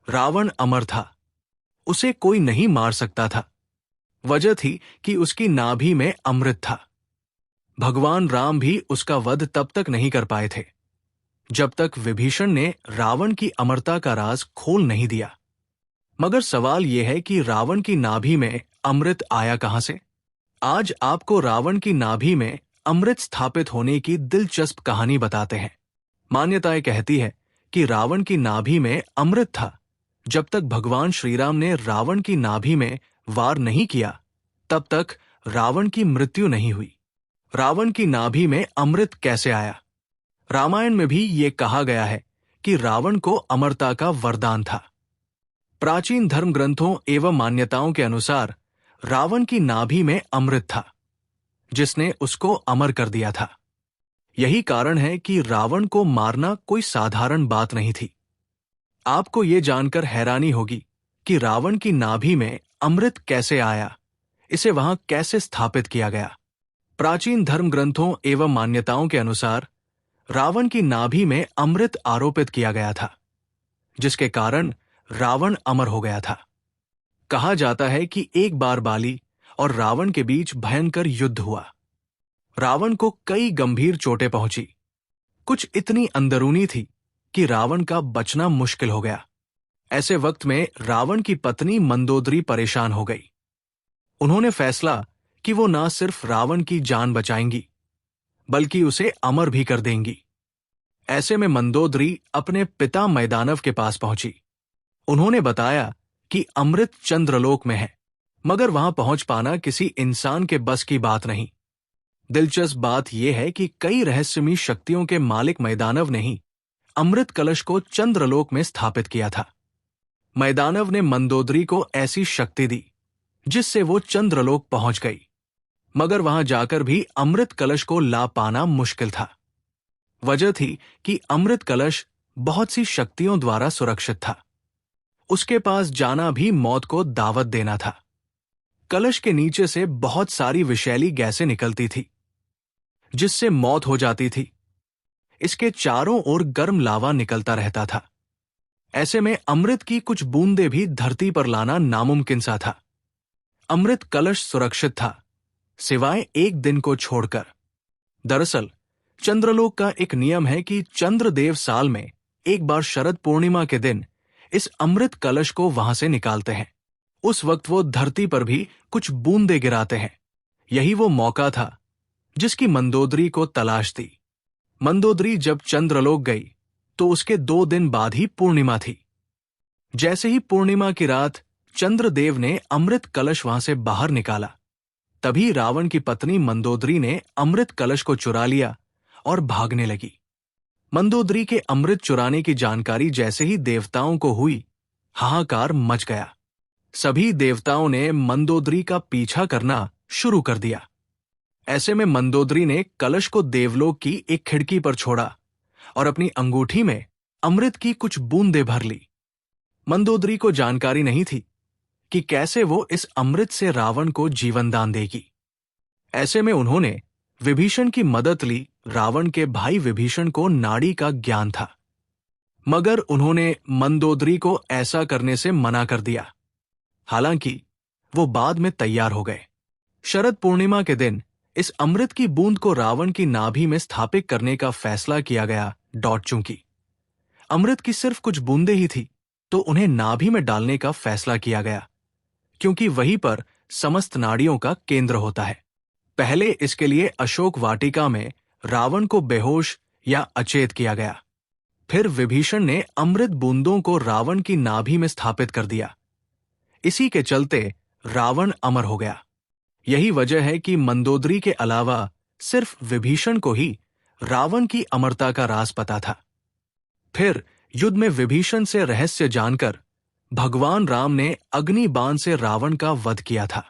रावण अमर था, उसे कोई नहीं मार सकता था। वजह थी कि उसकी नाभि में अमृत था। भगवान राम भी उसका वध तब तक नहीं कर पाए थे जब तक विभीषण ने रावण की अमरता का राज खोल नहीं दिया। मगर सवाल यह है कि रावण की नाभि में अमृत आया कहां से? आज आपको रावण की नाभि में अमृत स्थापित होने की दिलचस्प कहानी बताते हैं। मान्यताएं कहती है कि रावण की नाभि में अमृत था। जब तक भगवान श्रीराम ने रावण की नाभि में वार नहीं किया, तब तक रावण की मृत्यु नहीं हुई। रावण की नाभि में अमृत कैसे आया? रामायण में भी ये कहा गया है कि रावण को अमरता का वरदान था। प्राचीन धर्म ग्रंथों एवं मान्यताओं के अनुसार रावण की नाभि में अमृत था, जिसने उसको अमर कर दिया था। यही कारण है कि रावण को मारना कोई साधारण बात नहीं थी। आपको ये जानकर हैरानी होगी कि रावण की नाभि में अमृत कैसे आया, इसे वहां कैसे स्थापित किया गया। प्राचीन धर्म ग्रंथों एवं मान्यताओं के अनुसार रावण की नाभि में अमृत आरोपित किया गया था, जिसके कारण रावण अमर हो गया था। कहा जाता है कि एक बार बाली और रावण के बीच भयंकर युद्ध हुआ। रावण को कई गंभीर चोटें पहुंची। कुछ इतनी अंदरूनी थी कि रावण का बचना मुश्किल हो गया। ऐसे वक्त में रावण की पत्नी मंदोदरी परेशान हो गई। उन्होंने फैसला कि वो ना सिर्फ रावण की जान बचाएंगी, बल्कि उसे अमर भी कर देंगी। ऐसे में मंदोदरी अपने पिता मैदानव के पास पहुंची। उन्होंने बताया कि अमृत चंद्रलोक में है, मगर वहां पहुंच पाना किसी इंसान के बस की बात नहीं। दिलचस्प बात यह है कि कई रहस्यमयी शक्तियों के मालिक मैदानव ने ही अमृत कलश को चंद्रलोक में स्थापित किया था। मैदानव ने मंदोदरी को ऐसी शक्ति दी जिससे वो चंद्रलोक पहुंच गई, मगर वहां जाकर भी अमृत कलश को ला पाना मुश्किल था। वजह थी कि अमृत कलश बहुत सी शक्तियों द्वारा सुरक्षित था। उसके पास जाना भी मौत को दावत देना था। कलश के नीचे से बहुत सारी विषैली गैसें निकलती थी, जिससे मौत हो जाती थी। इसके चारों ओर गर्म लावा निकलता रहता था। ऐसे में अमृत की कुछ बूंदें भी धरती पर लाना नामुमकिन सा था। अमृत कलश सुरक्षित था, सिवाय एक दिन को छोड़कर। दरअसल चंद्रलोक का एक नियम है कि चंद्रदेव साल में एक बार शरद पूर्णिमा के दिन इस अमृत कलश को वहां से निकालते हैं। उस वक्त वो धरती पर भी कुछ बूंदें गिराते हैं। यही वो मौका था जिसकी मंदोदरी को तलाश थी। मंदोदरी जब चंद्रलोक गई तो उसके 2 दिन बाद ही पूर्णिमा थी। जैसे ही पूर्णिमा की रात चंद्रदेव ने अमृत कलश वहां से बाहर निकाला, तभी रावण की पत्नी मंदोदरी ने अमृत कलश को चुरा लिया और भागने लगी। मंदोदरी के अमृत चुराने की जानकारी जैसे ही देवताओं को हुई, हाहाकार मच गया। सभी देवताओं ने मंदोदरी का पीछा करना शुरू कर दिया। ऐसे में मंदोदरी ने कलश को देवलोक की एक खिड़की पर छोड़ा और अपनी अंगूठी में अमृत की कुछ बूंदें भर ली। मंदोदरी को जानकारी नहीं थी कि कैसे वो इस अमृत से रावण को जीवन दान देगी। ऐसे में उन्होंने विभीषण की मदद ली। रावण के भाई विभीषण को नाड़ी का ज्ञान था, मगर उन्होंने मंदोदरी को ऐसा करने से मना कर दिया। हालांकि वो बाद में तैयार हो गए। शरद पूर्णिमा के दिन इस अमृत की बूंद को रावण की नाभि में स्थापित करने का फैसला किया गया। चूंकि अमृत की सिर्फ कुछ बूंदें ही थी, तो उन्हें नाभि में डालने का फैसला किया गया, क्योंकि वहीं पर समस्त नाड़ियों का केंद्र होता है। पहले इसके लिए अशोक वाटिका में रावण को बेहोश या अचेत किया गया। फिर विभीषण ने अमृत बूंदों को रावण की नाभि में स्थापित कर दिया। इसी के चलते रावण अमर हो गया। यही वजह है कि मंदोदरी के अलावा सिर्फ विभीषण को ही रावण की अमरता का राज पता था। फिर युद्ध में विभीषण से रहस्य जानकर भगवान राम ने अग्नि बाण से रावण का वध किया था।